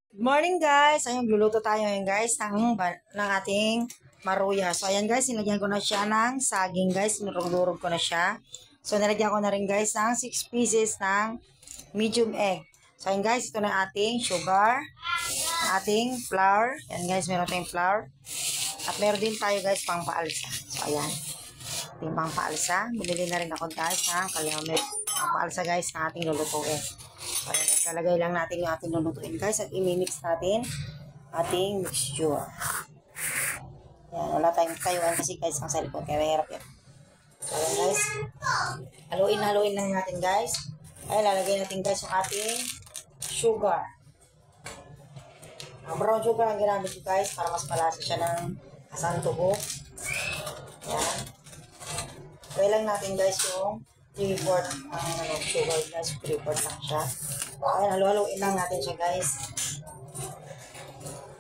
Good morning guys! Ayun, luluto tayo ngayon guys ng ating maruya. So ayan guys, nilagyan ko na siya ng saging guys. Nurog-durog ko na siya. So nilagyan ko na rin guys ng 6 pieces ng medium egg. So ayan guys, ito na ating sugar, ating flour. Ayan guys, meron tayong flour. At meron din tayo guys pang paalsa. So ayan, ating pang paalsa. Bumili na rin ako guys ng kalamit. Pang paalsa guys na ating lulutuin. So, lalagay lang natin yung ating lulutuin guys at imimix natin ating mixture. Yan, wala tayong tayuan kasi guys ang cellphone kaya mahirap yan. So, yan guys. Haluin lang natin guys. Ay, lalagay natin guys yung ating sugar. Brown sugar ang ginamit ko guys para mas malasa siya ng asang tubo. Yan. Gawin lang natin guys yung 3/4 ang sugar guys. 3/4 lang siya. Ayan, haluin lang natin siya guys.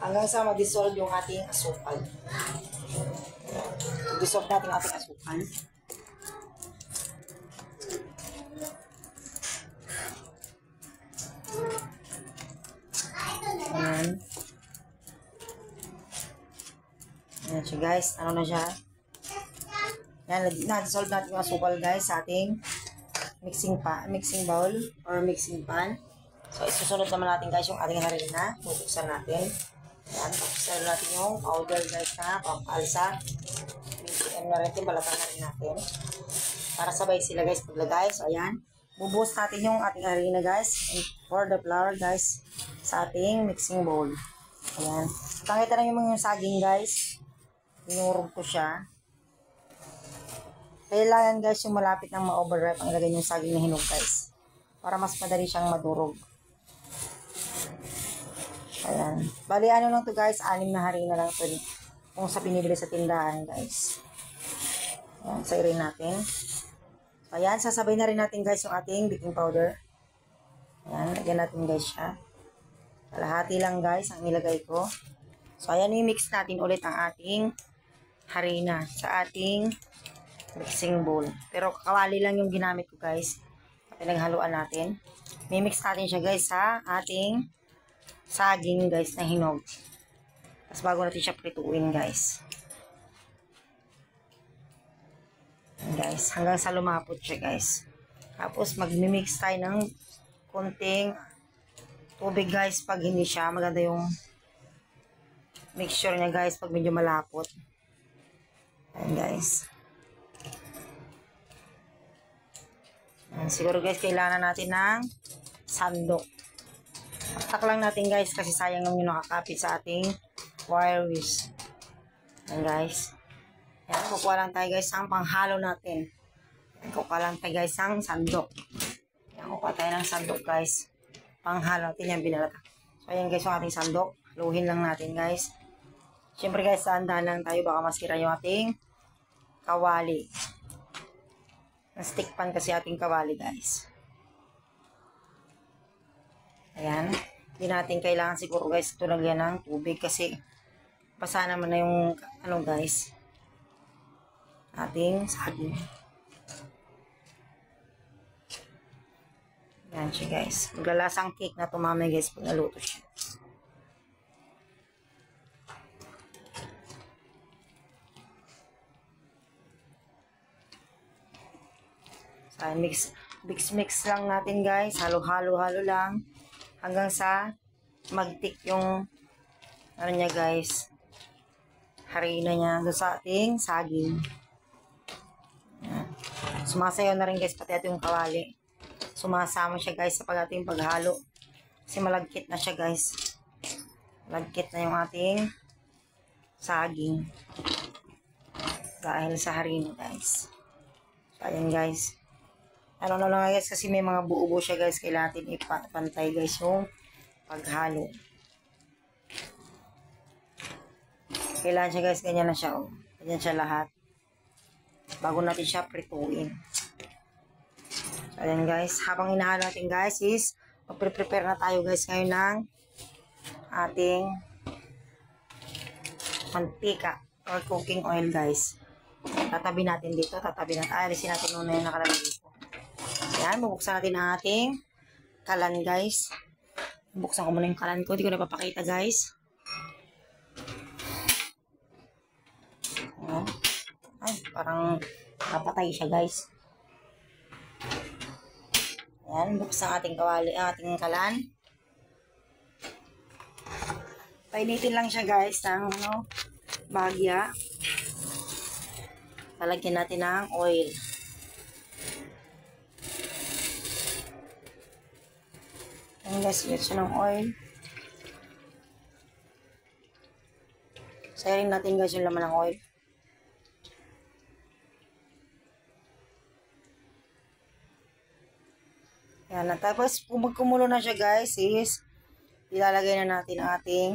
Hanggang sa mag-dissolve yung ating asukal. Dissolve natin ang ating asukal. Ayan. Ayan siya guys. Ano na siya? Ayan, na-dissolve natin yung asukal guys sa ating mixing bowl or mixing pan. So, isusunod naman natin guys yung ating harina. Bubuksan natin. Ayan, bubuksan natin yung powder guys na pampalsa. Ano na rin, balatan na rin natin. Para sabay sila guys paglagay. So, ayan. Bubuhos natin yung ating harina guys. And for the flour guys sa ating mixing bowl. Ayan. Pakita na yung mga saging guys. Pinurog ko siya. Kailangan guys yung malapit ng ma-overripe ang ilagay yung saging na hinog guys. Para mas madali siyang madurog. Ayan. Bali ano lang to guys, 6 na harina lang to. Kung sa pinibili sa tindahan guys. Ayan, sairin natin. So, ayan, sasabay na rin natin guys yung ating baking powder. Ayan, lagyan natin guys siya. Kalahati lang guys ang ilagay ko. So ayan, i-mix natin ulit ang ating harina sa ating mixing bowl. Pero kawali lang yung ginamit ko guys. Pinaghaluan natin. Mimix natin siya guys sa ating saging guys na hinog. Tapos bago natin siya prituin guys. Ayan, guys. Hanggang sa lumapot siya guys. Tapos magmimix tayo ng konting tubig guys pag hindi siya. Maganda yung mixture niya guys pag medyo malapot. Ayan guys. Siguro guys, kailangan natin ng sandok. Taktak lang natin guys kasi sayang naman yung nakakapit sa ating wire wish. Ayan guys. Ayan, kukuha lang tayo guys ang panghalo natin. Ayan, kukuha lang tayo guys ang sandok. Ayan, kukuha tayo ng sandok guys. Panghalo natin yung binalata. So ayan guys yung ating sandok. Haluin lang natin guys. Siyempre guys, dahan lang tayo baka masira yung ating kawali. Stick pan kasi ating kawali guys. Ayan. Hindi natin kailangan siguro guys ito lagyan ng tubig kasi basa naman na yung ano guys ating saging. Ayan siya guys. Maglalasang cake na ito mamaya guys pag naluto siya. So, mix lang natin guys. Halo lang. Hanggang sa magtik yung ano niya guys. Harina niya doon sa ating saging. Ayan. Sumasayaw na rin guys pati ating kawali. Sumasama siya guys sa ating paghalo. Kasi malagkit na siya guys. Malagkit na yung ating saging. Dahil sa harina guys. So, ayan guys. Ano na lang guys kasi may mga buo-buo siya guys. Kailangan natin ipantay guys yung paghalo. Kailangan siya guys. Ganyan na siya. Oh. Ganyan siya lahat. Bago natin siya prituin. So ayan guys. Habang inahalo natin guys is magpre-prepare na tayo guys ngayon ng ating mantika or cooking oil guys. Tatabi natin dito. Alisin natin muna yung nakalagay dito. Ayan, bubuksan natin ang ating kalan guys. Buksan ko muna yung kalan ko. Hindi ko na papakita, guys. Oh. Ay, parang napatay siya, guys. Ayan, buksan ating kawali, ating kalan. Painitin lang siya, guys, ng bagya. Lalagyan natin ng oil. Ayan, guys, get siya ng oil. Sayarin natin, guys, yung laman ng oil. Ayan, tapos kung magkumulo na siya, guys, is ilalagay na natin ang ating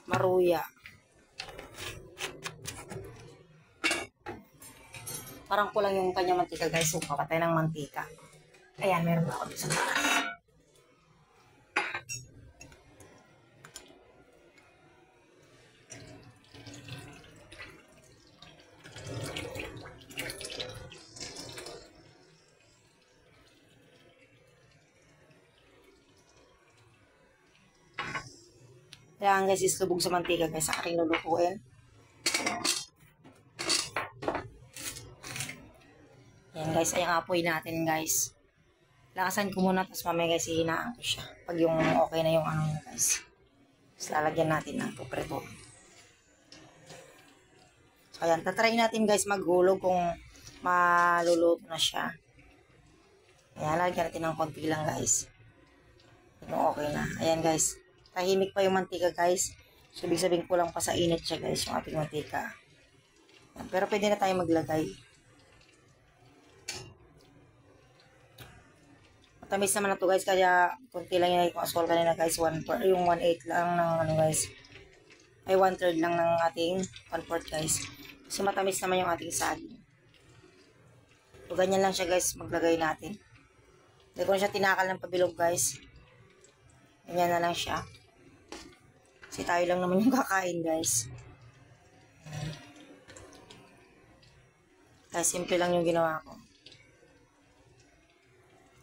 maruya. Parang kulang yung kanyang mantika, guys. So, papatay ng mantika. Ayan, meron ako dito sa taas. Kailangan, guys, islubog sa mantika, guys, sa aking lulutuin. Ayan, guys, ay ang apoy natin, guys. Lakasan ko muna, tapos mamaya, guys, hihinaan ko siya. Pag yung okay na yung ano, guys. Tapos lalagyan natin ng pupreto. So, ayan, tatry natin, guys, maghulog kung maluluto na siya. Ayan, lalagyan natin ng konti lang, guys. Yung okay na. Ayan, guys. Tahimik pa yung mantika, guys. So, ibig sabihin kulang pa sa init siya, guys, yung ating mantika. Ayan, pero pwede na tayo maglagay. Matamis naman na to, guys, kaya kunti lang yung aswal kanina, guys. Yung 1/8 lang ng ano, guys. Ay 1/3 lang ng ating 1/4, guys. Kasi matamis naman yung ating saging. So, ganyan lang siya, guys, maglagay natin. Hindi ko na siya tinakal ng pabilog, guys. Ganyan na lang siya. Kasi tayo lang naman yung kakain, guys. Kaya simple lang yung ginawa ko.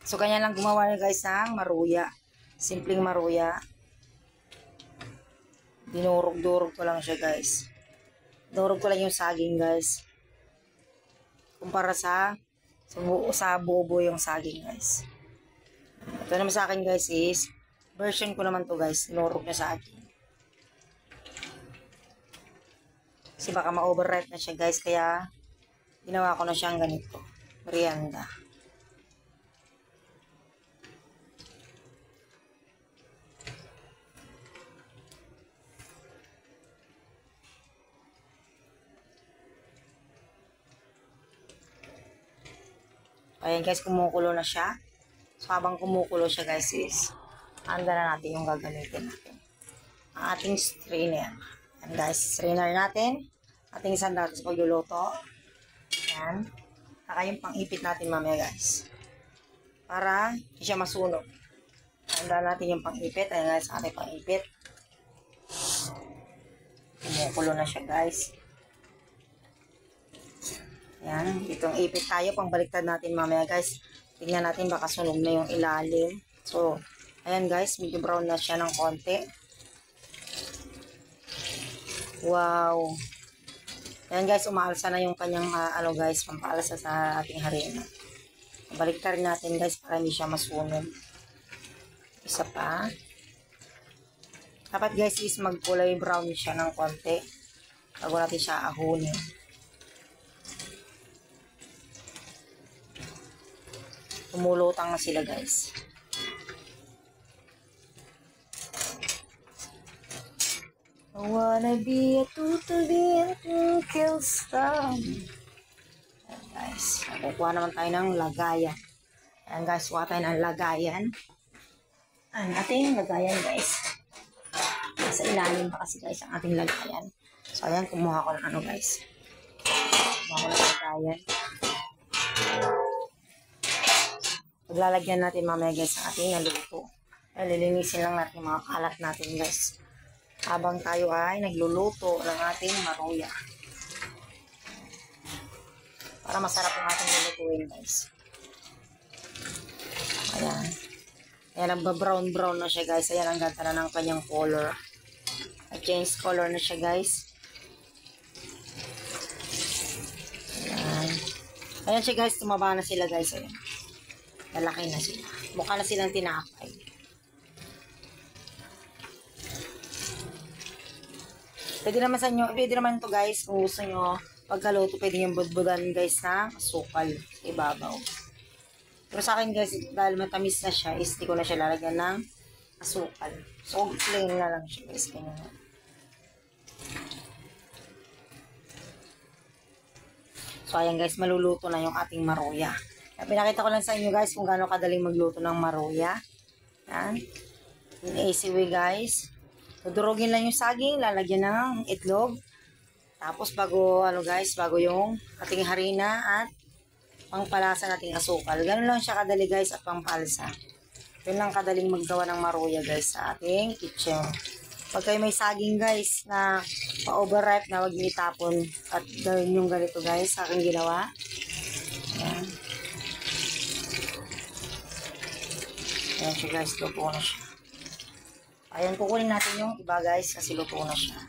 So, ganyan lang gumawa, guys, ng maruya. Simpleng maruya. Dinurog-durog ko lang siya, guys. Dinurog ko lang yung saging, guys. Kumpara sa buo-buo yung saging, guys. Ito naman sa akin, guys, is version ko naman to, guys. Dinurog na saging. Kasi baka ma-overripe na siya, guys. Kaya, ginawa ko na siyang ganito. Merienda. Ayan, guys, kumukulo na siya. So, habang kumukulo siya, guys, is handa na natin yung gagamitin natin. Ang ating strainer. Ayan, guys, strainer natin. Ating sandal sa pagluluto. Ayan. Saka yung pang-ipit natin mamaya, guys. Para hindi siya masunog. Handa natin yung pang-ipit. Ayan, guys, ating pang-ipit. Kumukulo na siya, guys. Ayan, itong ipit tayo. Pangbaliktad natin mamaya, guys. Tingnan natin baka sunog na yung ilalim. So, ayan, guys, medyo brown na siya ng konti. Wow. Ayan, guys, umaalsa na yung kanyang, guys, pampaalsa sa ating harina. Baliktad natin, guys, para hindi siya masunog. Isa pa. Dapat, guys, is magkulay brown siya ng konti. Bago natin siya ahunin. Umulutang na sila, guys. I wanna be a kill star. Ayan, guys. Kukuha naman tayo ng lagayan. Ayan, guys. Kuha tayo ng lagayan. Ang ating lagayan, guys. Sa ilalim pa kasi, guys, ang ating lagayan. So, ayan. Kumuha ko ng ano, guys. Kumuha ko ng lagayan. Paglalagyan natin mamaya, guys, ang ating naluto. Lilinisin lang natin yung mga kalat natin, guys. Habang tayo ay nagluluto ng ating maruya. Para masarap ang ating lulutuin, guys. Ayan. Ayan, nagba-brown-brown na siya guys. Ayan, ang ganda na ng kanyang color. Change color na siya guys. Ayan. Ayan siya guys, tumaba na sila guys. Ayan. Lalaki na sila. Mukha na silang tinapay. Pwede naman sa inyo, pwede naman to guys, kung gusto nyo, pagkaluto, pwede nyo budbudan guys na asukal sa ibabaw. Pero sa akin guys, dahil matamis na siya, is di ko na siya lalagyan ng asukal. So, plain na lang siya guys. Ganyan. So, ayan guys, maluluto na yung ating maruya. Pinakita ko lang sa inyo guys kung gaano kadaling magluto ng maruya. Yan. In easy way guys. Dudurugin lang yung saging, lalagyan ng itlog. Tapos bago bago yung ating harina at pangpalasa nating asukal. Ganun lang siya kadali guys at pangpalsa. Yun lang kadaling maggawa ng maruya guys sa ating kitchen. Pag kayo may saging guys na pa-overripe na wag niyo itapon at gawin yung ganito guys sa aking ginawa. Ayan. Ayan siya guys, luto na siya. Ayan, kukunin natin yung iba guys kasi luto na siya.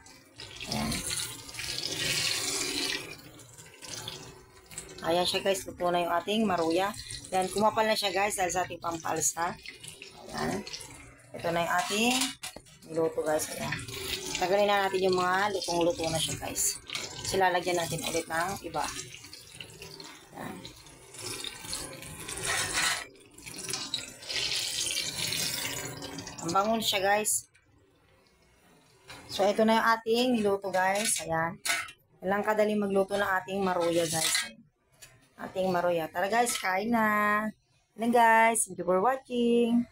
Ayan. Ayan siya guys, luto na yung ating maruya. Ayan, kumapal na siya guys dahil sa ating pampalsa. Ayan. Ito na yung ating niluto guys. Ayan. Tagalin na natin yung mga lutong-luto na siya guys. Kasi lalagyan natin ulit ng iba. Ayan. Ang bango siya guys. So, ito na yung ating niluto guys. Ayan. Ilang kadaling magluto ng ating maruya guys. Ating maruya. Tara guys, kain na. Ayan guys. Thank you for watching.